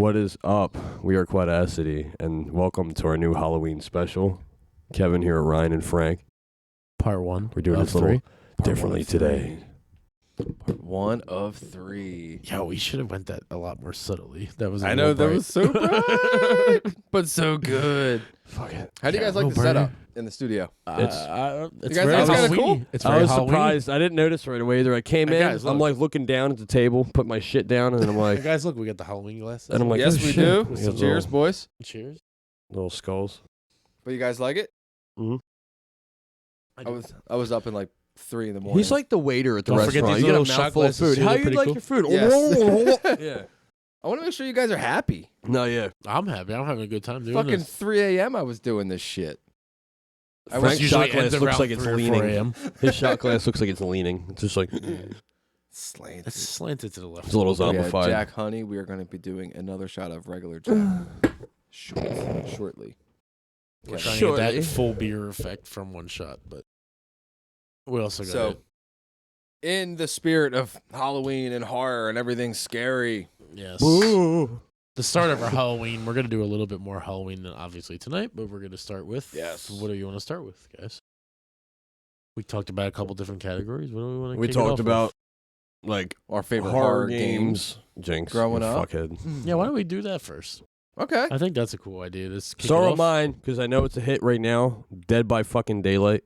What is up? We are Quadacity, and welcome to our new Halloween special. Kevin here at Ryan and Frank. Part 1. We're doing this a little differently today. Part 1 of 3. Yeah, we should have went that a lot more subtly. That was. I know that was so bright, but so good. Fuck it. How do you guys like the setup in the studio? It's You guys very think it's kinda Halloween-y. cool? It's I very was Halloween-y. surprised. I didn't notice right away either. I came Hey, in, guys, I'm look. like looking down at the table, put my shit down, and then I'm Hey, like, guys, look, we got the Halloween glasses. and I'm like, Yes, oh, we shit. do. We got Cheers, little, boys. Cheers. little skulls. But you guys like it? Mm-hmm. I was up in like 3 in the morning. He's like the waiter at the Don't forget restaurant. these You get a little shot mouthful of glasses, food. too. How They're you pretty like cool. your food? Yes. Yeah. I want to make sure you guys are happy. No, yeah. I'm happy. I'm having a good time doing Fucking this. 3 a.m. I was doing this shit. Frank's usually shot glass ends looks around like it's 3 or 4 leaning. a.m. His shot glass looks like it's leaning. It's just like, Slanted. It's slanted to the left. it's a little Oh, yeah, zombified. Jack Honey, we are going to be doing another shot of regular Jack shortly. We're Okay. trying to get Shortly. that full beer effect from one shot, but we also got So, it. in the spirit of Halloween and horror and everything scary, Yes. Boo. The start of our Halloween, we're going to do a little bit more Halloween than obviously tonight, but we're going to start with. Yes. What do you want to start with, guys? We talked about a couple different categories. What do we want to We talked about like our favorite horror games. Jinx. growing you up. Fuckhead. Yeah, why don't we do that first? Okay. I think that's a cool idea. Let's kick Start it with off. mine because I know it's a hit right now. Dead by fucking Daylight.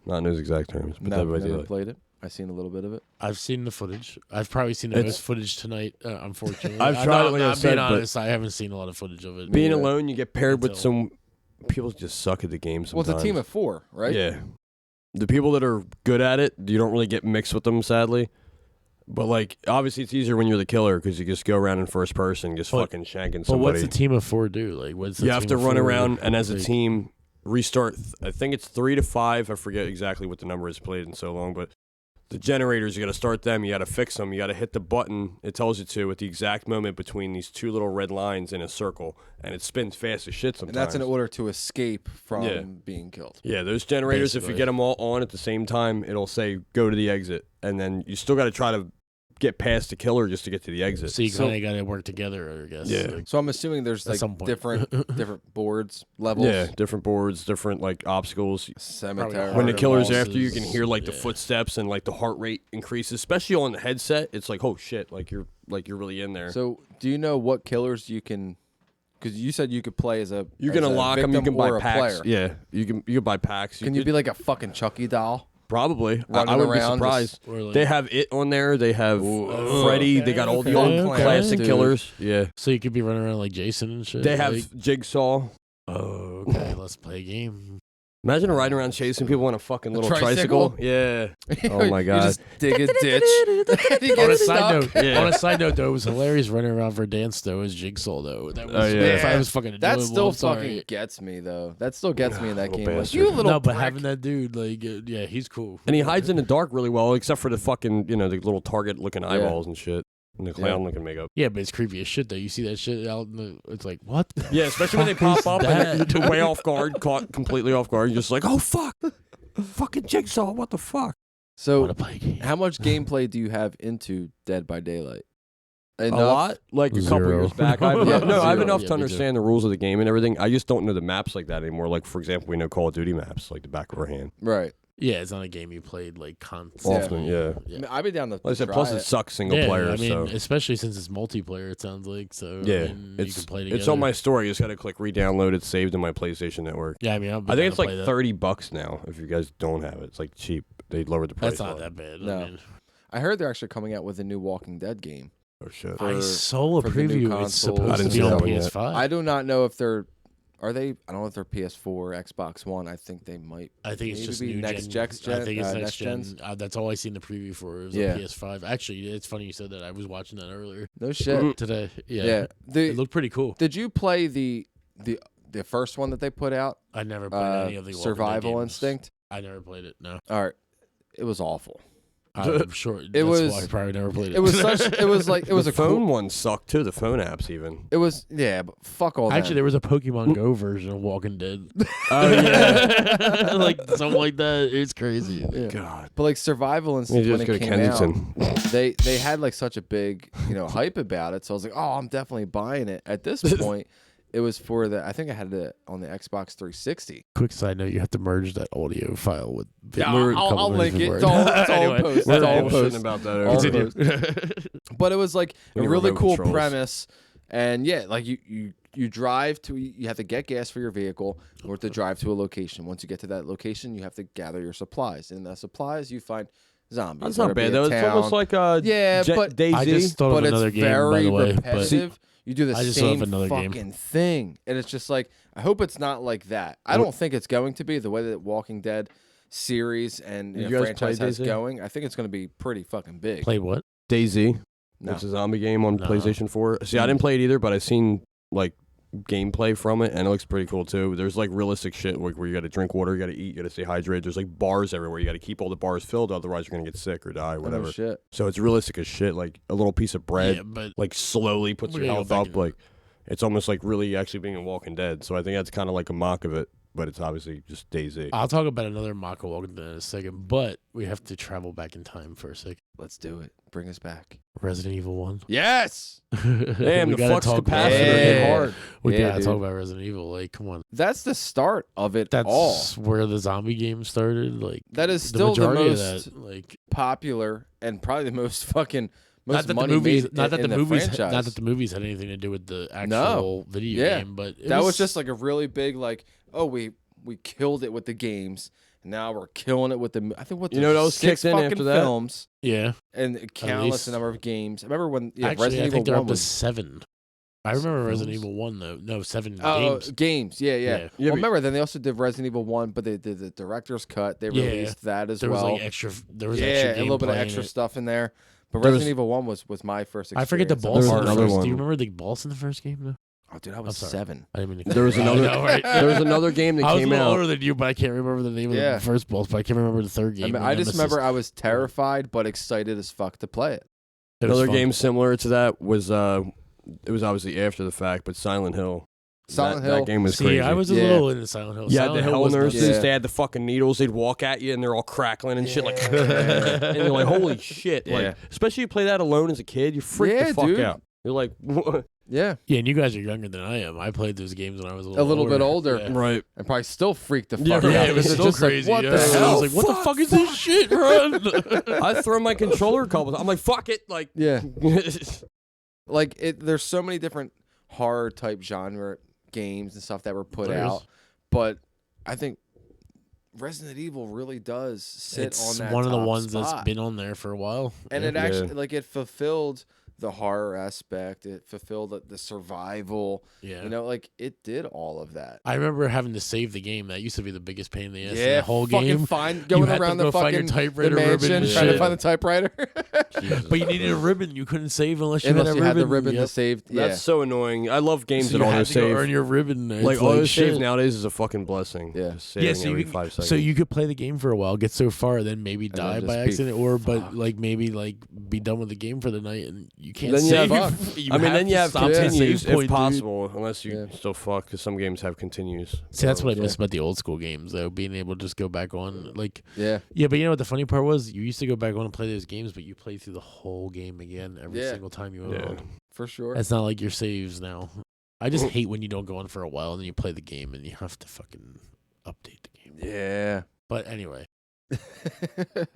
Not in those exact terms, but No, Dead by never Daylight. played it. I've seen a little bit of it. I've seen the footage. I've probably seen the It's- most footage tonight, unfortunately. I've tried it, like I I'm said, being but- honest. I haven't seen a lot of footage of it. Being Yeah. alone, you get paired with Until- some people just suck at the game Well, sometimes. it's a team of 4, right? Yeah. The people that are good at it, you don't really get mixed with them, sadly. But, like, obviously it's easier when you're the killer because you just go around in first person just But- fucking shanking But somebody. what's a team of 4 do? Like, what's the You have team to of run 4 around and as a like- team restart. I think it's 3 to 5. I forget exactly what the number is played in so long, but the generators, you got to start them. You got to fix them. You got to hit the button. It tells you to at the exact moment between these 2 little red lines in a circle, and it spins fast as shit And sometimes. that's in order to escape from Yeah. being killed. Yeah, those generators, if you Basically. get them all on at the same time, it'll say go to the exit, and then you still got to try to get past the killer just to get to the exit. So you So- kind of got to work together, I guess. Yeah. Like, So I'm assuming there's At like some point. different boards, levels, Yeah, different boards, different like obstacles. cemetery. Probably When the harder killer's bosses, after you, can hear like the yeah. footsteps and like the heart rate increases, especially on the headset. It's like, oh shit, like you're really in there. So do you know what killers you can? Because you said you could play as a you as can a unlock them. You victim can buy or a packs. player. Yeah, you can buy packs. Can you be like a fucking Chucky doll? Probably. I running would be around surprised. or like- They have it on there. They have Freddy. They got all the okay, old okay. classic Dude. killers. Yeah. so you could be running around like Jason and shit. They have like- Jigsaw. Oh, okay. Let's play a game. Imagine riding around chasing people on a fucking A little tricycle? tricycle. Yeah. Oh my You God. just dig a ditch. You On get a side stuck. note, Yeah. on a side note, though, it was hilarious running around for dance though as Jigsaw though. That was, Oh, yeah. That was fucking That enjoyable, still I'm sorry. fucking gets me though. That still gets me in that Little game. Like, bastard. you little No, but prick. having that dude, like, yeah, he's cool. And he hides in the dark really well, except for the fucking, the little target-looking eyeballs and shit. And the clown-looking makeup. Yeah, but it's creepy as shit though. You see that shit out in the, it's like what? The Yeah, especially when they fuck pop is up and that? they're way off guard, caught completely off guard. You're just like, oh, fuck. Fucking Jigsaw, what the fuck? So Wanna play a game? how much gameplay do you have into Dead by Daylight? A lot? Like a couple Zero. years back. I have, I have Zero. enough Yeah, to me too. understand the rules of the game and everything. I just don't know the maps like that anymore. Like, for example, we know Call of Duty maps, like the back of our hand. Right. Yeah, it's not a game you played like constantly. Often, yeah. I mean, I'd be down to Like I said, try plus it it. sucks single Yeah, player, I mean, so. especially since it's multiplayer, it sounds like. So Yeah, I mean, you can play together. it's on my store. You just got to click re-download. It's saved in my PlayStation Network. Yeah, I mean, I think it's like $30 now. If you guys don't have it, it's like cheap. They lowered the price. That's not on it. that bad. No. I mean, I heard they're actually coming out with a new Walking Dead game. Oh shit! For- I saw a for the new preview. It's consoles. supposed I to didn't be see on that one yet. PS5. I do not know if they're. Are they? I don't know if they're PS4, Xbox One. I think they might. I think it's maybe just be new next gen. gen- I think it's next next gen. gens. That's all I seen the preview for. It was Yeah. on PS5. Actually, it's funny you said that. I was watching that earlier No shit. Mhm. today. Yeah, Yeah. it looked pretty cool. Did you play the first one that they put out? I never played any of the Walking Dead Survival games. Instinct. I never played it. No. All right. It was awful. I'm sure that's was- why I probably never played it. It was such. It was like it was the a phone cool. one sucked too. The phone apps even. It was but fuck all that. Actually, there was a Pokemon Go version of Walking Dead. Oh yeah. Like something like that. It's crazy. Yeah. God. But like survival and stuff You when just it go to came out, Kensington. they had like such a big hype about it. So I was like, oh, I'm definitely buying it. At this point, it was for I think I had it on the Xbox 360. Quick side note: you have to merge that audio file with. Yeah, a I'll couple link minutes it. before It's all Anyway. post. It's We're all all post. shitting about that. All Over. post. But it was like We a need really remote cool controls. premise. And yeah, like you drive to, you have to get gas for your vehicle or to drive to a location. Once you get to that location, you have to gather your supplies. And the supplies you find zombies. That's whether not it be bad a though. It's town. almost like Yeah, but Daisy. I just thought but of another it's game, by very the way. repetitive. You do the I just thought of same another game. fucking thing, and it's just like I hope it's not like that. I don't think it's going to be the way that Walking Dead series and Did you guys franchise play has DayZ? going. I think it's going to be pretty fucking big. Play what? Daisy. No. It's a zombie game on No. PlayStation 4. See, I didn't play it either, but I've seen like gameplay from it, and it looks pretty cool too. There's like realistic shit like where you got to drink water, you got to eat, you got to stay hydrated. There's like bars everywhere. You got to keep all the bars filled, otherwise you're gonna get sick or die, Oh, whatever. shit. So it's realistic as shit. Like a little piece of bread, Yeah, but like slowly puts We're your gonna go health back up. in- Like it's almost like really actually being in Walking Dead. So I think that's kind of like a mock of it, but it's obviously just Daisy. I'll talk about another Mako Walking Dead in a second. But we have to travel back in time for a second. Let's do it. Bring us back. Resident Evil 1. Yes, Damn, We the gotta flux talk capacitor about hit Yeah. hard. We Yeah, gotta dude. talk about Resident Evil. Like, come on. that's the start of it That's all. where the zombie game started. Like, That is the still the majority most of that. Like, popular and probably the most fucking not most that the money movies, made not that in the the movies, franchise. not that the movies had anything to do with the actual video Yeah. game, but it That was just like a really big like, oh, we killed it with the games. Now we're killing it with the. I think what You know what else 6 kicked in fucking after that? films yeah. and countless least. number of games. I remember when Actually, Resident I think Evil they're 1 up to was 7. I remember Resident films? Evil 1 though. No, 7 oh games. games. Yeah. Yeah. Yeah, Well, but- remember then they also did Resident Evil 1, but they did the director's cut. They Yeah. released that as There was well. like extra. There was yeah, extra a little bit of gameplay in extra it. stuff in there. But There Resident was- Evil 1 was my first experience. I forget the of boss in There the was another first. one. Do you remember the boss in the first game though? Oh, dude, I was sorry. 7. I didn't mean to. There was I another. know, right? There was another game that I was came a little out. older than you, but I can't remember the name Yeah. of the first boss. But I can remember the third game. I just Nemesis. remember I was terrified but excited as fuck to play it. It was Another fun. game similar to that was it was obviously after the fact, but Silent Hill. Silent that, Hill. That game was See, crazy. I was a Yeah. little into Silent Hill. You had Silent the Hill hell was nurses. nuts. Yeah. They had the fucking needles. They'd walk at you and they're all crackling and shit like, Yeah. and you're like, holy shit! Yeah. Like, especially you play that alone as a kid, you freak Yeah, the fuck dude. out. You're like, what? Yeah, Yeah, and you guys are younger than I am. I played those games when I was a little little bit older. Yeah. right? and probably still freaked the fuck Yeah, out. Yeah, it was because so it's just crazy. Like, what yeah. the I hell? was like, what the fuck is this shit, bro? I throw my controller a couple times. I'm like, fuck it, like, Yeah, like there's so many different horror type genre games and stuff that were put There is. out, but I think Resident Evil really does sit It's on that one of the top ones spot. that's been on there for a while. And Yeah. it actually like it fulfilled the horror aspect. It fulfilled the survival. Yeah. You know, like it did all of that. I remember having to save the game. That used to be the biggest pain in the ass in Yeah, the whole fucking game. find going had to around go the find your fucking typewriter the ribbon mansion and trying to shit. find the typewriter. But you needed a ribbon. You couldn't save unless you Unless had a you ribbon. had the ribbon Yep. to save. Yeah, That's so annoying. I love games So that you auto had to go save. earn your ribbon. It's Like auto shit. save nowadays is a fucking blessing. Yeah. Just saving Yeah, so every you, 5 seconds. so you could play the game for a while, get so far, then maybe then die just by be accident, or fucked. but like maybe like be done with the game for the night, and you can't Then you save. have- You I mean, then you to have stop at the continues save if point, dude. possible, unless you Yeah. still fuck, because some games have continues. See, that's what I Yeah. miss about the old school games, though. Being able to just go back on, like, yeah. yeah. But you know what the funny part was? You used to go back on and play those games, but you play through the whole game again every Yeah. single time you went Yeah. on. For sure. It's not like your saves now. I just hate when you don't go on for a while and then you play the game and you have to fucking update the game. Yeah. But anyway,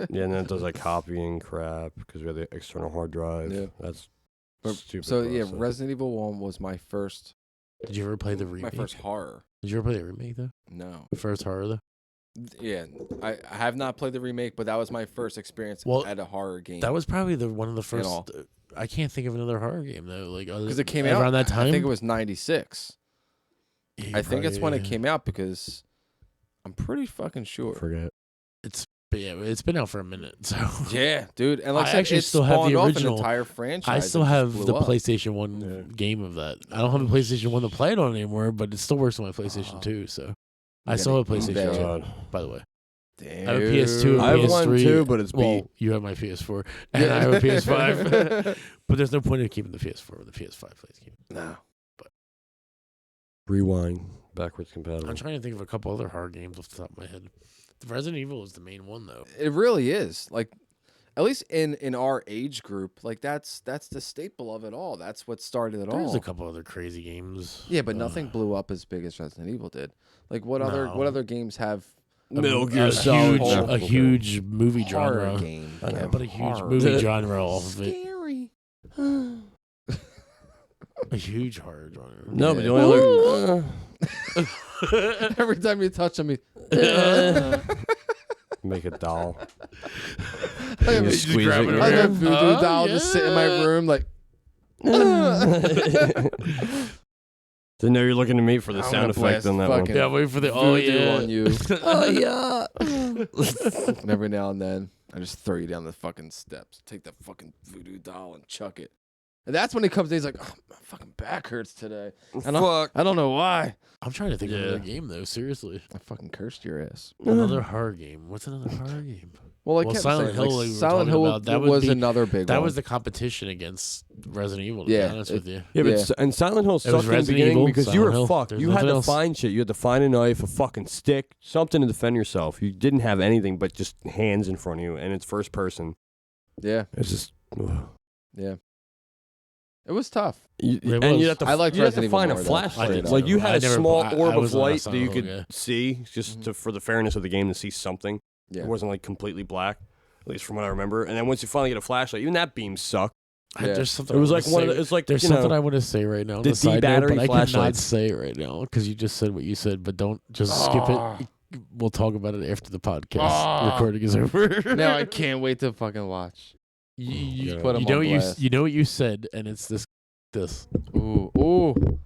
Yeah, and then it does like copying crap because we have the external hard drive. Yeah. That's But- stupid. so yeah, process. Resident Evil 1 was my first did you ever play the remake? my first horror. Did you ever play the remake though? No. The first horror though? Yeah, I have not played the remake, but that was my first experience Well, at a horror game. That was probably one of the first. all. I can't think of another horror game though. Like because it came around out that time. I think it was 96. Yeah, I think it's when it probably, came out because I'm pretty fucking sure. forget. But yeah, it's been out for a minute. So Yeah, dude, and like I I said, actually it still have the spawned off original. an entire franchise. I still and just have blew the up. PlayStation 1 Yeah. game of that. I don't have a PlayStation 1 to play it on anymore, but it still works on my PlayStation Oh. 2. So You I still have gotta PlayStation eBay 2, it. God. by the way. Damn. I have a PS2 I and have one PS3. too, but it's well, beat. you have my PS4, and I have a PS5. But there's no point in keeping the PS4 with the PS5. Please keep it. No. Rewind. Backwards compatible. I'm trying to think of a couple other horror games off the top of my head. The Resident Evil is the main one, though. It really is. Like, at least in our age group, like that's the staple of it all. That's what started it There's all. a couple other crazy games. Yeah, but nothing blew up as big as Resident Evil did. Like what No. other games have Metal a Gear Solid. huge, No. a huge movie horror genre. game? I know. Yeah, But a huge horror. movie genre off of it. Scary. A huge horror genre. No, but the Yeah. only other. Every time you touch him, Make a doll. I have You a squeeze grab it. it I have a around. voodoo Oh, doll just sitting in my yeah. room, like. Didn't know you're looking to me for the I'm sound gonna effect blast on that one. fucking Yeah, wait for the voodoo on you. Oh yeah. And every now and then, I just throw you down the fucking steps, take the fucking voodoo doll and chuck it. And that's when he comes in, he's like, oh, my fucking back hurts today. And Fuck. I don't know why. I'm trying to think of Yeah. another game though. Seriously, I fucking cursed your ass. another horror game. What's another horror game? Well, I Well, kept Silent saying, Hill, like, like we were Silent talking Hill about, that would was be- another big That one. was the competition against Resident Evil. To Yeah, be honest it- with you. Yeah, but Yeah. and Silent Hill sucked in the Resident beginning Evil, because you Silent were Hill. fucked. There's You had nothing to else. find shit. You had to find a knife, a fucking stick, something to defend yourself. You didn't have anything but just hands in front of you, and it's first person. Yeah, It's just. Ugh. yeah. It was tough. You, It and was. you have to. I liked you have to Resident Evil find a more, though. flashlight. I did Like too. you had I a never- small I orb was of not a light that Silent you Hill could guy. see, just to, for the fairness of the game, to see something. Yeah. It wasn't like completely black, at least from what I remember. And then once you finally get a flashlight, even that beam sucked. Yeah. There's something. It was I like wanna one of say- the. It's like There's you something know, I want to say right now. On the the side note, D-battery but I cannot flashlights. say it right now because you just said what you said. But don't just skip Ah. it. We'll talk about it after the podcast Ah. recording is over. Now I can't wait to fucking watch. You Put 'em you know on what you blast. you know what you said, and it's this. Ooh, ooh,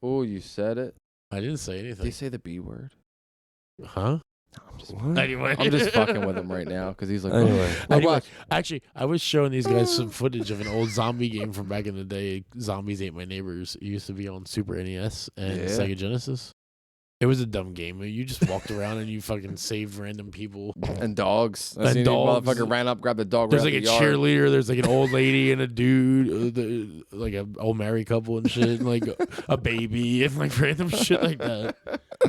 ooh! You said it. I didn't say Did you anything. say the B word? Huh? What? Anyway, I'm just fucking with him right now because he's like, Anyway. I Anyway, watched. actually, I was showing these guys some footage of an old zombie game from back in the day. Zombies Ate My Neighbors. It used to be on Super NES and Yeah. Sega Genesis. It was a dumb game. You just walked around and you fucking saved random people. And dogs. I And seen dogs. motherfucker ran up, grabbed the dog. There's ran like a out the yard. cheerleader. There's like an old lady and a dude, like a old married couple and shit, and like a baby and like random shit like that.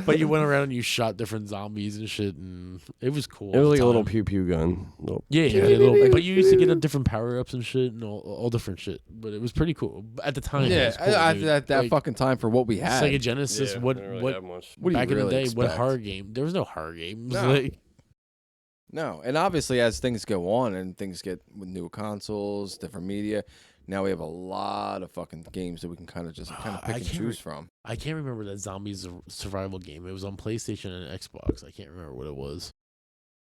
But you went around and you shot different zombies and shit, and it was cool. It was at like the a little time. pew pew gun. Little- Yeah, yeah, a little, but you used to get different power ups and shit and all different shit. But it was pretty cool at the time. it Yeah, was cool, I, dude. at that Like, fucking time for what we had. Sega Genesis. Yeah, what didn't really what have much. What do you back in really the day? What expect? horror game? There was no horror games. No. Like, No, and obviously as things go on and things get with new consoles, different media, now we have a lot of fucking games that we can kind of just kind of I pick and can't choose from. I can't remember that zombies survival game. It was on PlayStation and Xbox. I can't remember what it was.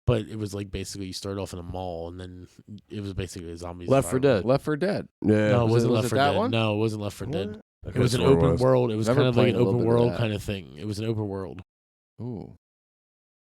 But it was like basically you start off in a mall and then it was basically a zombie. Left 4 survival. Dead. Left 4 Dead. Yeah. No, it Was wasn't it Left 4 that Dead. one? No, it wasn't Left 4 Dead. I It was an could've sworn open was. world. It was Never kind of like played an a little open bit of world that. kind of thing. It was an open world. Ooh.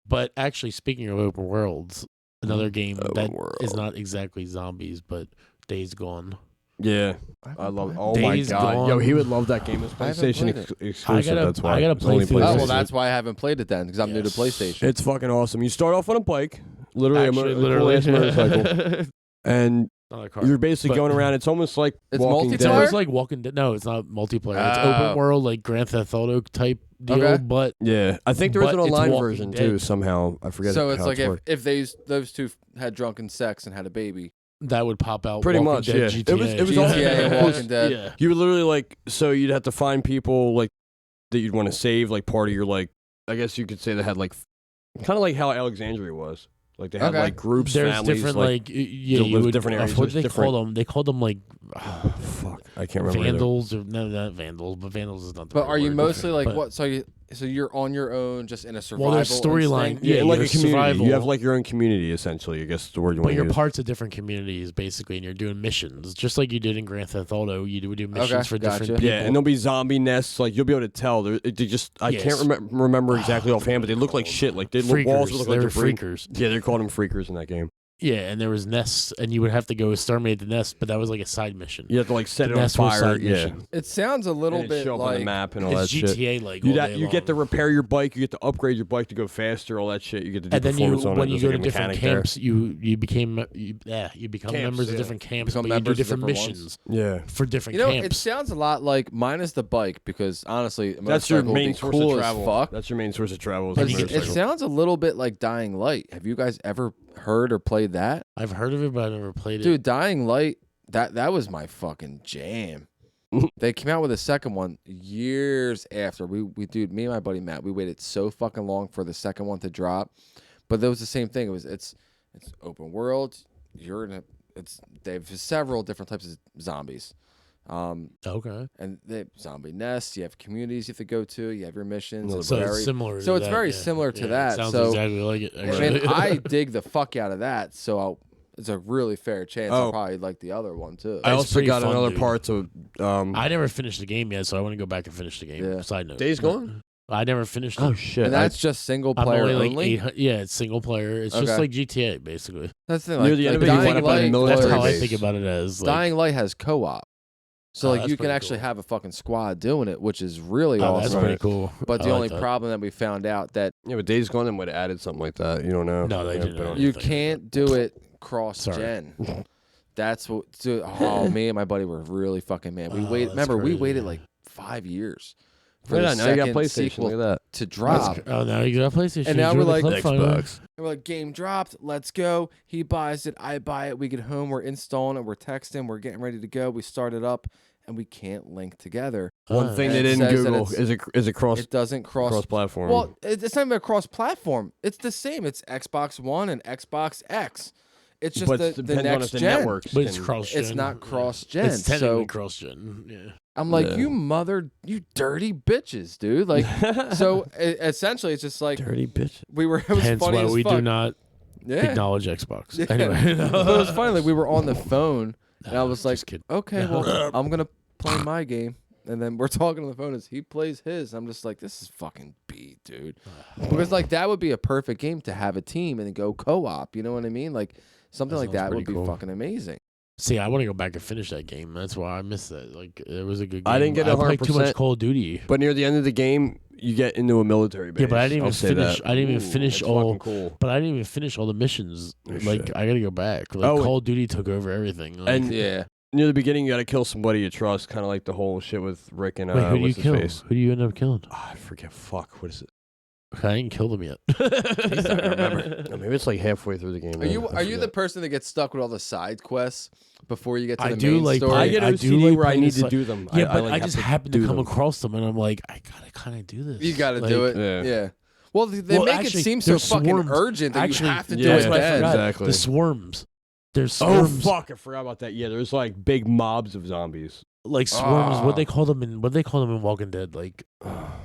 But actually, speaking of open worlds, another game Open that world. is not exactly zombies, but Days Gone. Yeah. I love. Oh my Days god. Gone. Yo, he would love that game. It's I haven't PlayStation played it. exclusive. That's why. I gotta It's only play through Oh, this. well, that's why I haven't played it then because I'm new to Yes. PlayStation. It's fucking awesome. You start off on a bike, literally Actually, a literally. cool-ass motorcycle, and Not a car. you're basically But- going around. It's almost like It's Walking multiplayer? It's Dead. almost like Walking Dead. No, it's not multiplayer. It's Oh. open world, like Grand Theft Auto type deal. Okay. But Yeah, I think there is But an it's online Walking version Dead. too. Somehow I forget. So it's how like worked. if those two had drunken sex and had a baby. that would pop out. Pretty Walking much, Dead, yeah. GTA. It was GTA all- and Walking Dead. Yeah. You would literally like, so you'd have to find people like that you'd want to save, like part of your like, I guess you could say they had like, kind of like how Alexandria was. Like they had Okay. like groups, There's families, different like, yeah, that you live would, different areas. what did they There's call them? They called them like fuck, I can't remember. either. vandals or no, not vandals, but vandals is not the But right are you word. mostly like But- what? So you're on your own, just in a survival. Well, there's storyline. instinct? Yeah, in like you're a community. survival. You have like your own community essentially. I guess is the word you But want to you're use. parts of different communities, basically, and you're doing missions, just like you did in Grand Theft Auto. You would do missions for different gotcha. people. Yeah, and there'll be zombie nests. Like you'll be able to tell. They just I Yes. can't remember exactly offhand, but they look like shit. Like they look, walls freakers. look They like were debris. freakers. Yeah, they're called them freakers in that game. Yeah, and there was nests, and you would have to go exterminate the nest, but that was like a side mission. You have to like set The it on nest was fire. side Yeah, mission. It sounds a little and it bit show up on the like map and all It's that shit. GTA like all day You get to long. repair your bike. You get to upgrade your bike to go faster. All that shit. You get to do And then performance on when it. you There's go like to a different mechanic there. camps, you become Camps, members of yeah. different camps, Become but you do members of different different missions Yeah, for different You know, it camps. sounds a lot like minus the bike because honestly, a that's your motorcycle would main be source cool of as travel. fuck. That's your main source of travel. is But the you get- it motorcycle. sounds a little bit like Dying Light. Have you guys ever heard or played that? I've heard of it, but I never played it. Dude, Dying Light, that was my fucking jam. They came out with a second one years after. Me and my buddy Matt, we waited so fucking long for the second one to drop. But that was the same thing. It's open world. They have several different types of zombies. Okay, And they have zombie nests, you have communities you have to go to, you have your missions. It's so very it's similar. so to it's that, very yeah. similar to Yeah, that. It sounds So exactly like it. I Actually. mean, I dig the fuck out of that, so it's a really fair chance I'll Oh. probably like the other one too. I It's also pretty got fun, another dude. part to. I never finished the game yet, so I want to go back and finish the game. Yeah. Side note. Days Gone? I never finished it. Oh shit! And that's just single I'm player only like only. 800. Yeah, it's single player. It's just Okay. like GTA basically. That's the thing. Near Like, the end like of it, you Dying wind up on a Light, military That's how I base. think about it as. Like, Dying Light has co-op, so Oh, like that's you can pretty actually cool. have a fucking squad doing it, which is really oh, that's awesome. pretty cool. But I the like only that. problem that we found out that Yeah, but Days Gone then would have added something like that. You don't know. No, they Yeah, didn't but- add you anything. can't do it cross Sorry. gen. That's what. Oh, me and my buddy were really fucking mad. We Oh, waited. that's Remember, we crazy. waited like 5 years for Wait the on, now you got second PlayStation. sequel Look at to drop. Oh, now you got PlayStation. And now Enjoy we're the like- Club Finder. Xbox. And we're like, game dropped. Let's go. He buys it. I buy it. We get home. We're installing it. We're texting. We're getting ready to go. We start it up, and we can't link together. One Ah, thing and they it didn't says that Google it's- is it cross It doesn't cross. platform. Well, it's not even a cross platform. It's the same. It's Xbox One and Xbox X. It's just but it the depends on next if the gen. networks. But it's can- cross gen. It's not cross gen. It's technically So cross gen. Yeah. I'm like, Yeah. you dirty bitches, dude. Like, so essentially, it's just like dirty bitch. we were. It was Hence funny why as we fuck. do not Yeah. acknowledge Xbox. Yeah. Anyway, But it was funny. Like we were on the phone, and I was like, just kidding. okay, well, I'm gonna play my game. And then we're talking on the phone as he plays his. I'm just like, this is fucking beat, dude. Because like that would be a perfect game to have a team and go co-op. You know what I mean? Like something That like sounds that would pretty be cool. fucking amazing. See, I want to go back and finish that game. That's why I missed that. Like, it was a good game. I didn't get I played too 100%. much Call of Duty. But near the end of the game, you get into a military base. Yeah, but I didn't I'll even say finish. that. I didn't even Ooh, finish that's all. fucking cool. But I didn't even finish all the missions. Oh, Like, shit. I gotta go back. Like, Oh, Call of Duty took over everything. Like, And Yeah. near the beginning, you got to kill somebody you trust, kind of like the whole shit with Rick and wait, who do you what's his kill? face? Who do you end up killing? Ah, I forget. Fuck. What is it? I ain't killed him yet. He's not gonna remember. No, maybe it's like halfway through the game. Are you I the forget. person that gets stuck with all the side quests before you get to I the do main like story? I get I do OCD like where I playing need this, to like- do them. Yeah, but like, I have just to happened to do come them. across them, and I'm like, I gotta kind of do this. You got to Like, do it. Yeah. Yeah. Well, they Well, make actually, it seem so there's fucking swarms. urgent that Actually, you have to do yeah, it That's what I then. forgot. Exactly. The swarms. There's Oh swarms. fuck! I forgot about that. Yeah, there's like big mobs of zombies. Like swarms. Ah. What they call them in Walking Dead? Like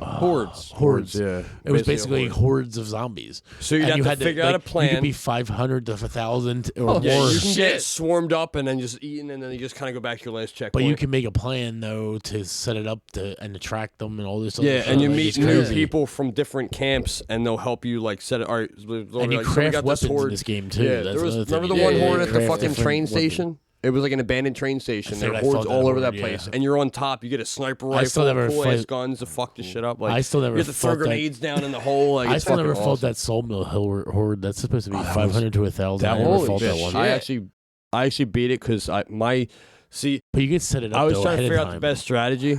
Hordes. Hordes. Yeah, It was a basically horde. hordes of zombies. So you And have to had figure out a like, You plan. could be 500 to 1,000 or Oh, more. Yeah, you can Shit. get swarmed up and then just eaten, and then you just kind of go back to your last checkpoint. But you can make a plan though to set it up and attract them and all this. Other yeah, shit. and you Like, meet it's new crazy. people from different camps, and they'll help you like set it. All right, and you craft weapons in this game too. Yeah, That's there was another thing. remember the Yeah, one yeah, horde yeah. at the Craft fucking different train weapons. station. It was like an abandoned train station. I There think were I hordes fought that all over horde, that yeah. place, and you're on top. You get a sniper I still rifle, never cool ass fight- guns to fuck the shit up. Like I still never you have to throw fought that- grenades down in the hole. Like I it's still fucking never fought awesome. that Sawmill horde. That's supposed to be Oh, that 500 to 1,000. I That never Holy fought that shit. one. I actually beat it because see. But you could set it up. I was though, trying to ahead figure of out the time. best strategy,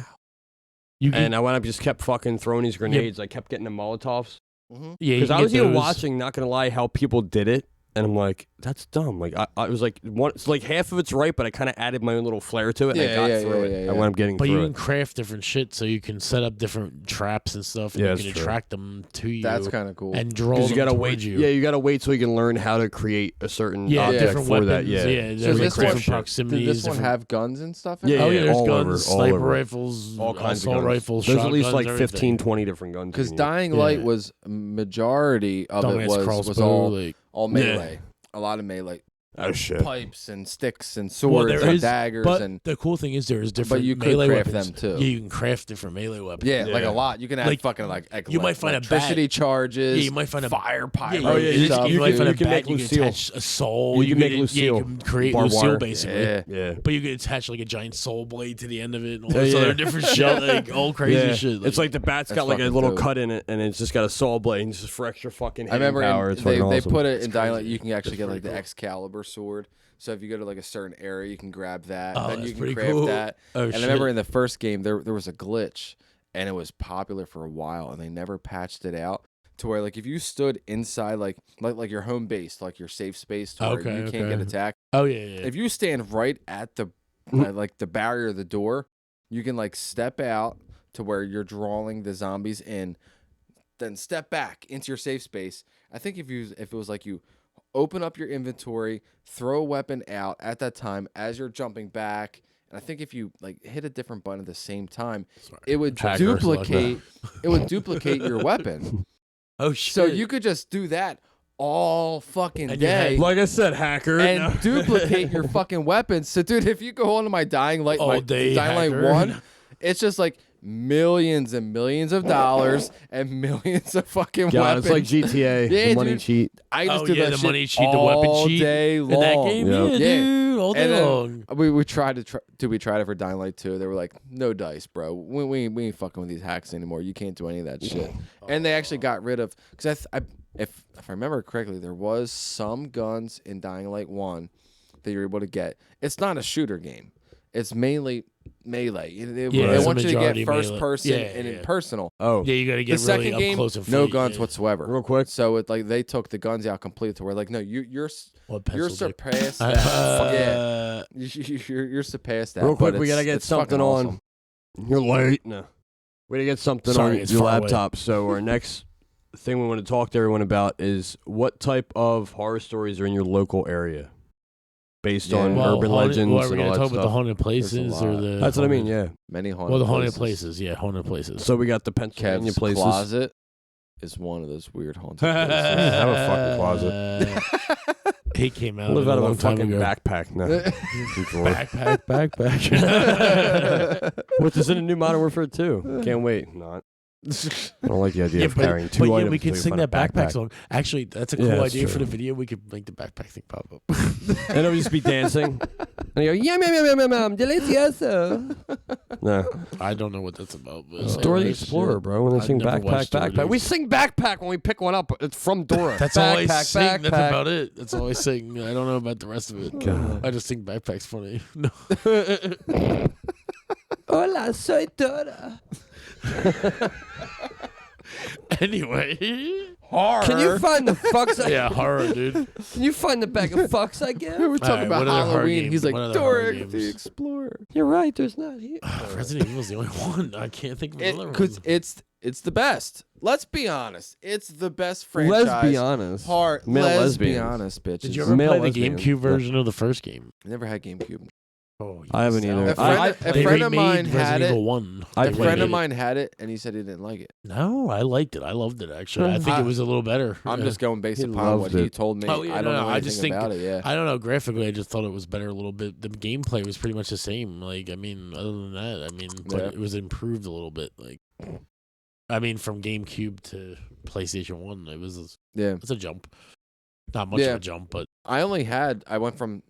You can, and I went up just kept fucking throwing these grenades. I kept getting the Molotovs Mhm. yeah, you because can I was get even those. watching. Not gonna lie, how people did it, and I'm like, that's dumb. Like I was like, it's like half of it's right, but I kind of added my own little flair to it, and I Yeah, got yeah, through yeah, it. yeah, I yeah. wound up getting But you through can it. craft different shit, so you can set up different traps and stuff, and Yeah, you that's can true. attract them to you. That's kind of cool. and draw Because them you gotta towards wait. you. Yeah, you gotta wait till you can learn how to create a certain Yeah, object different for weapons. that. Yeah, there's So like this different one- proximities. Did this one different- have guns and stuff? In Yeah, it? Oh yeah, there's all guns, over, all sniper over. rifles, all kinds assault of guns. rifles. There's at least shotguns, like 15, everything. 20 different guns. Because you can Dying use. Light Yeah. was majority of Dumbass it was crossbow, all like, melee. A lot of melee. Oh shit. pipes and sticks and swords and daggers. But and the cool thing is there is different But you could melee craft weapons. them, too. Yeah, you can craft different melee weapons. yeah, like Yeah. a lot. You can add Like, fucking you might find a electricity bat. charges. Yeah, you might find a fire pyro. Yeah, Oh, yeah, you, stuff, you might find a you can bat. make You can Lucille. attach a soul. You can make Yeah, Lucille. you can create Barbed Lucille wire. basically. Yeah. Yeah. But you could attach like a giant soul blade to the end of it and all Yeah, this yeah. other different shit, like all crazy shit. It's like the bat's That's got like a fucking little dope. cut in it, and it's just got a saw blade, and just for extra fucking I hitting remember power. in, It's they fucking awesome. put it in It's Dying Light. crazy. You can actually That's get like pretty the cool. Excalibur sword. So if you go to like a certain area, you can grab that. Oh, then that's you can pretty craft cool. that. Oh, And shit. I remember in the first game there was a glitch, and it was popular for a while, and they never patched it out to where like if you stood inside like your home base, like your safe space, to where Okay, you can't get okay. attacked. Oh yeah. If you stand right at the like the barrier of the door, you can like step out to where you're drawing the zombies in, then step back into your safe space. I think if it was like you open up your inventory, throw a weapon out at that time as you're jumping back, and I think if you like hit a different button at the same time, it would Hackers duplicate your weapon. Oh shit. So you could just do that all fucking And you had- day. Like I said, hacker. And duplicate your fucking weapons. So, dude, if you go onto my Dying Light, All day Dying hacker. Light 1, it's just like millions and millions of dollars and millions of fucking God, weapons. it's like GTA. Yeah, the money dude. cheat. I just Oh do yeah, that the shit money cheat, the weapon all cheat day long. in that game. Yep. Yeah, Yeah. dude, all day And then long. we tried we tried it for Dying Light 2. They were like, no dice, bro. We ain't fucking with these hacks anymore. You can't do any of that shit. And they actually got rid of, because if I remember correctly, there was some guns in Dying Light 1 that you're able to get. It's not a shooter game. It's mainly melee. They it's a want you to majority get first melee. person Yeah, and yeah. impersonal. Oh, Yeah, you got to The get second really game, up close and no fight, guns yeah. whatsoever. real quick. So it like they took the guns out completely to where like no, you're What you're pencil dick? surpassed that. Yeah. You're surpassed that. Real quick, but we gotta it's- get it's fucking something on. awesome. You're late. No. We gotta get something Sorry, on it's your far away. laptop. So our next thing we want to talk to everyone about is what type of horror stories are in your local area, based Yeah. on Well, urban haunted- legends what, are we and gonna all that talk about the stuff. haunted places There's a or lot. the? That's what I mean. haunted- Yeah. Many haunted Well, the haunted places. places. Yeah, haunted places. So we got the Pennsylvania Kev's places. closet is one of those weird haunted places. I have a fucking closet. He came I out live out of long a time fucking ago. backpack. No. Backpack. Which is in a new Modern Warfare 2. Can't wait. Not. I don't like the idea Yeah, of carrying two but items. yeah, we could until you sing find a that backpack song. Actually, that's a cool Yeah, that's idea for true. the video. We could make the backpack thing pop up. And it'll just be dancing. And you go, yum, yum, yum, yum, yum, delicioso. No. I don't know what that's about. But It's Dora the anyways, Explorer, bro. When they I've sing never backpack, watched Dora the backpack. We sing backpack when we pick one up. It's from Dora. That's all I Backpack, sing. That's backpack. about it. That's all I sing. I don't know about the rest of it. God. I just think backpack's funny. No. Hola, soy Dora. Anyway. Horror. Can you find the fucks? Yeah, horror, dude. Can you find the bag of fucks I We give? were talking Alright, about what other horror Halloween. games? He's like What other horror Dora games? the Explorer. You're right. There's not here. Resident Evil's the only one. I can't think of another one. Because it's the best. Let's be honest. It's the best franchise. Let's be honest. Hard. Male Let's be lesbians. honest, bitches. Did you ever Male play the lesbians. GameCube version of the first game? I never had GameCube. Oh, I haven't either. A friend, I- a friend of mine had Resident it. Evil 1. I A played friend it. of mine had it, and he said he didn't like it. No, I liked it. I loved it, actually. I think it was a little better. I'm Yeah. just going based He upon what loved he it. told me. Oh, yeah, I don't no, know I anything just think- about it. Yeah. I don't know. Graphically, I just thought it was better a little bit. The gameplay was pretty much the same. Like, I mean, other than that, I mean, but Yeah. it was improved a little bit. Like, I mean, from GameCube to PlayStation 1, Yeah. it's a jump. Not much Yeah. of a jump, but I went from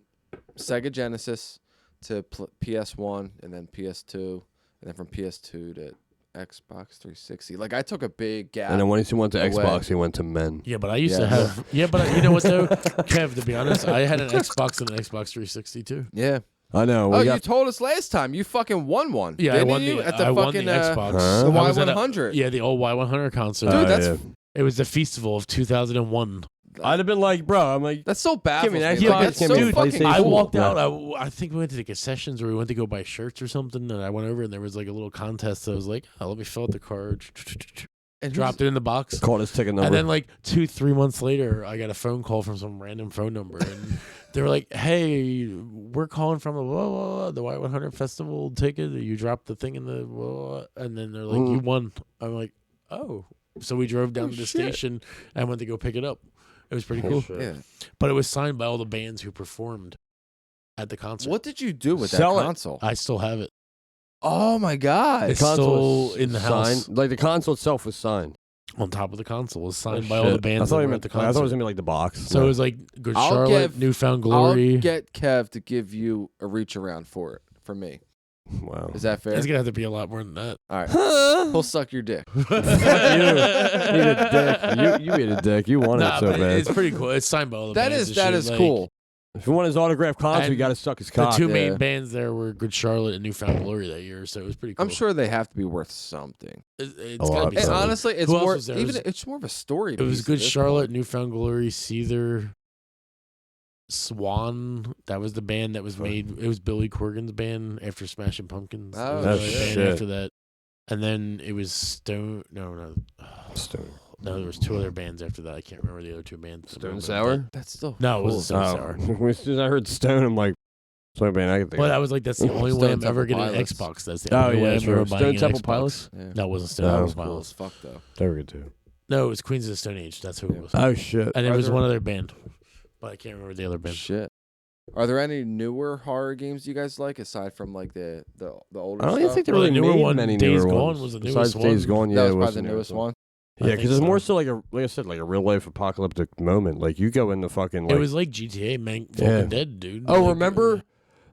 Sega Genesis to PS1 and then PS2 and then from PS2 to Xbox 360. Like I took a big gap. And then once he went to Away. Xbox, he went to men. yeah, but I used to Yeah. have. Yeah, but you know what, though? Kev, to be honest, I had an Xbox and an Xbox 360, too. Yeah. I know. Oh, We you got told us last time you fucking won one. Yeah, I didn't won you? the, At the I won fucking the Xbox. Huh? the I was at a- Y100. Yeah, the old Y100 concert. Dude, that's yeah. It was the festival of 2001. I'd have been like, bro, I'm like, that's so baffles me me. that. Like, Yeah, that's give so me the fucking PlayStation. I cool. walked Yeah. out. I think we went to the concessions or we went to go buy shirts or something. And I went over and there was like a little contest. So I was like, oh, let me fill out the card. And Dropped it in the box. called his ticket number. And then like 2-3 months later, I got a phone call from some random phone number. And they were like, hey, we're calling from the blah, blah, blah, the Y100 Festival ticket. You dropped the thing in the blah, blah. And then they're like, you won. I'm like, oh. So we drove down to the shit. station and went to go pick it up. It was pretty cool. Shit. Yeah. But it was signed by all the bands who performed at the concert. What did you do with Sell that it. console? I still have it. Oh my god! It's still in the house. Like the console itself was signed. On top of the console. It was signed Oh, by all the shit. bands I that thought were you at meant the I thought it concert. was gonna be like the box. So it was like Good I'll Charlotte, give- Newfound Glory. I'll get Kev to give you a reach around for it for me. Wow. Is that fair? It's gonna have to be a lot more than that. All right. Huh? He'll suck your dick. You ate a dick. You ate a dick. You wanted Nah, it so but bad. it's pretty cool. It's signed by all the That bands. is and shit. that is Like, cool. If you want his autographed console, you And got to suck his The cock. two yeah. main bands there were Good Charlotte and Newfound Glory that year, so it was pretty cool. I'm sure they have to be worth something. It's A gotta lot. be And something. honestly, it's Who else more was there? even It was- it's more of a story. It was piece at Good this Charlotte, point. Newfound Glory, Seether, Swan. That was the band that was made. It was Billy Corgan's band after Smashing Pumpkins. Oh, It was another shit. band after that. And then it was Stone. No. Stone. No, there was two other bands after that. I can't remember the other two bands. at the Stone moment, Sour? That's still No, it cool. wasn't Stone Sour. As soon as I heard Stone, I'm like, so band I can think But of. I was like, that's the only Stone way I'm Temple ever getting an Pilots. Xbox. That's the Oh, only way yeah, I'm sure. ever buying Stone an Temple Xbox. Pilots? Yeah. No, it wasn't Stone No. Temple Cool Pilots. as fuck though. They were good too. No, it was Queens of the Stone Age. That's who it was. Oh, shit. And there Are was there- one other band, but I can't remember the other band. Shit. Are there any newer horror games you guys like aside from like the older I don't stuff? even think they Well, the really newer made one, many Days newer Gone ones. was the Besides newest Days one. Gone, yeah, that it was was probably the newest one. I Yeah, think because it's so. more so like like I said, like a real life apocalyptic moment. Like you go into fucking like. It was like GTA, man, Yeah. Walking Dead, dude. Oh, Like, remember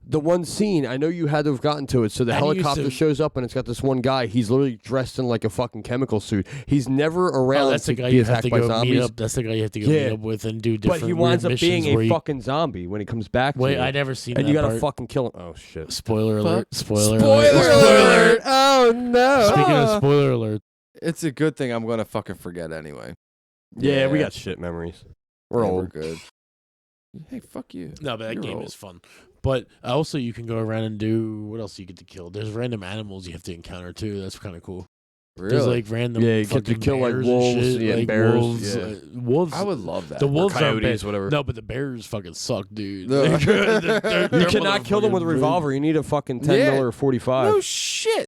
the one scene? I know you had to have gotten to it. So the And you used helicopter to- shows up and it's got this one guy. He's literally dressed in like a fucking chemical suit. He's never around Oh, that's to the guy be you have attacked to by go zombies. meet up. That's the guy you have to go Yeah. meet up with and do But different he winds weird up being missions where a you- fucking zombie when he comes back. Wait, to I you. never seen And that you gotta part. fucking kill him. Oh shit! Spoiler alert. Spoiler Spoiler alert. alert! Oh no! Speaking of spoiler alert, It's a good thing I'm gonna fucking forget anyway. Yeah, we got shit memories. We're Yeah, old. good. Hey, fuck you. no, but that You're game old. is fun. But also, you can go around and do what else you get to kill. There's random animals you have to encounter too. That's kind of cool. Really? There's like random Yeah, you get to fucking kill, like, bears wolves, and shit, yeah, like bears, wolves. yeah. Wolves. I would love that. The wolves aren't coyotes, bad. whatever. No, but the bears fucking suck, dude. No. You cannot kill them with a revolver. You need a fucking 10 Yeah. mil or 45. No shit.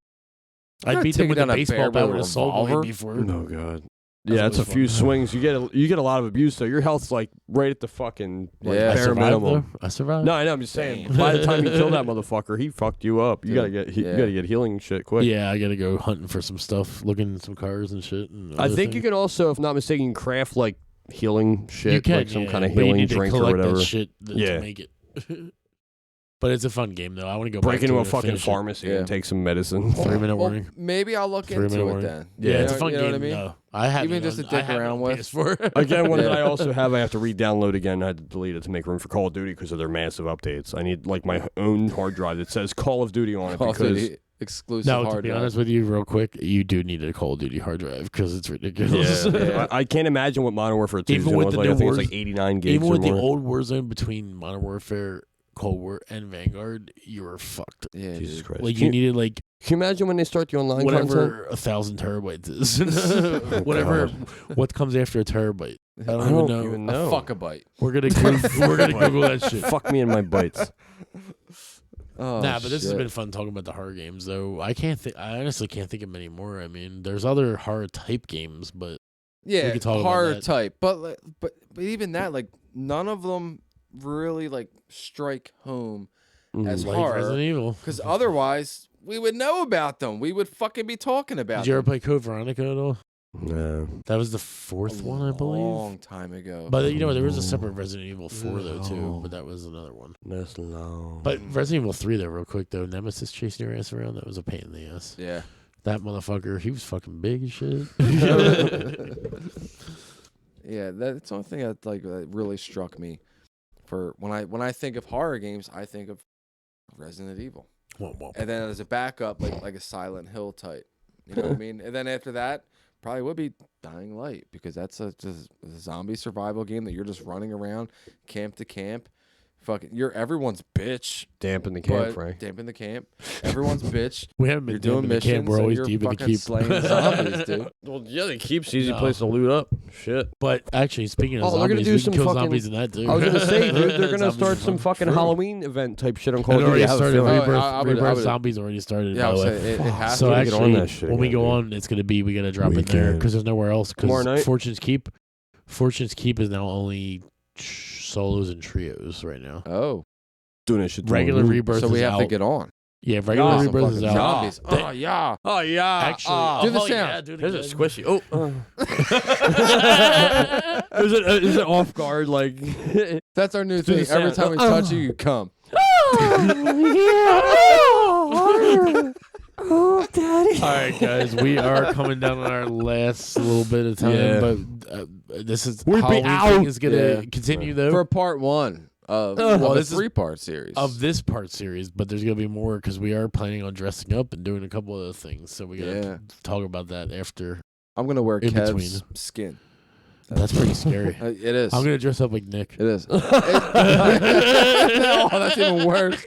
I not beat them taking with a down a baseball bear bat with with a a assault revolver. blade before. Oh god. That's Yeah, it's a always few fun. swings. You get a lot of abuse, so your health's like right at the fucking like, Yeah. I bare survived minimum. though. I survived. No, I know. I'm just saying. Damn. By the time you kill that motherfucker, he fucked you up. You Dude, you yeah. gotta get healing shit quick. Yeah, I gotta go hunting for some stuff, looking at some cars and shit. And I other think you things. can also, if not mistaken, craft like healing shit, You can, like some yeah, kind of but you healing need to drink or collect whatever. That shit Yeah. to make it. But it's a fun game though. I want to go Break back into to a it and fucking finish it. pharmacy Yeah. and take some medicine. 3-minute Well, warning. maybe I'll look 3-minute into it warning. then. Yeah, It's a fun You know game. what I mean? No, I have Even it just on- to dick I have it around on with. PS4. Again, one that Yeah. I also have, I have to re-download again. I had to delete it to make room for Call of Duty because of their massive updates. I need like my own hard drive that says Call of Duty on it Call of because Duty exclusive No, to hard be drive. honest with you, real quick, you do need a Call of Duty hard drive because it's ridiculous. yeah, I can't imagine what Modern Warfare 2 is Even doing. with the Like, I new think it's wars- like 89 gigs Even or with the more. old Warzone between Modern Warfare, Cold War, and Vanguard, you were fucked. Yeah, Jesus dude. Christ. Like Can you needed like Can you imagine when they start the online content? whatever 1,000 terabytes is. Whatever. What comes after a terabyte? I don't even know. A fuck-a-bite. We're gonna Google that shit. Fuck me and my bites. Oh, Nah, but this has shit. been fun talking about the horror games, though. I honestly can't think of many more. I mean, there's other horror type games, but Yeah, could talk about horror that. type, but even that, like, none of them really like strike home as like horror. Resident Evil. Because otherwise, we would know about them. We would fucking be talking about Did you ever them. play Code Veronica at all? No. That was the fourth one, I believe. Long time ago. But you know, there was a separate Resident Evil 4 though too, but that was another one. That's long. But Resident Evil 3 though, real quick though, Nemesis chasing your ass around, that was a pain in the ass. yeah. That motherfucker, he was fucking big as shit. Yeah, that's the only thing that really struck me. For when I think of horror games, I think of Resident Evil, Womp womp. and then as a backup, like a Silent Hill type. You know what I mean? And then after that, probably would be Dying Light because that's just a zombie survival game that you're just running around camp to camp. Fucking, you're everyone's bitch. Dampen the camp, But Frank. dampen the camp. Everyone's bitch. We haven't been You're doing deep in the missions. camp. We're so always you're deep in the fucking keep. slaying zombies, dude. Well, yeah, the keep's easy No. place to loot up. Shit. But actually, speaking of Oh, they're gonna zombies, do we some can kill fucking- zombies in that too. I was gonna say, dude, they're gonna Zombies start are some fun. fucking Halloween event type shit on It Call of Duty. already I have a started. feeling. Oh, Rebirth, I would- Rebirth I would- Zombies already started. Yeah, I by would the way. say it has So to. gotta get on actually, that shit when we again, go dude. on, it's gonna be we gotta drop We it there can. because there's nowhere else. Tomorrow Because night? Fortune's Keep Fortune's Keep is now only solos and trios right now. Oh, Doing that shit. Regular Rebirth so we is have out. to get on. Yeah, regular Yeah. Rebirth Some is fucking out. zombies. Oh yeah. Oh yeah. Actually, Do the oh, sound. Yeah, do it There's a again. squishy. Oh. Is it off guard? Like That's our new Do the thing. Every sound. time we touch you, you come. Oh, daddy. All right, guys, we are coming down on our last little bit of time, Yeah. but this is We'll be Halloween thing out. is gonna Yeah. continue though For part 1 of Well, a this is- 3-part series. of this part series, but there's gonna be more because we are planning on dressing up and doing a couple other things. So we gotta Yeah. talk about that after. I'm gonna wear in Kev's between. skin. That's pretty scary. It is. I'm gonna dress up like Nick. It is. Oh, that's even worse.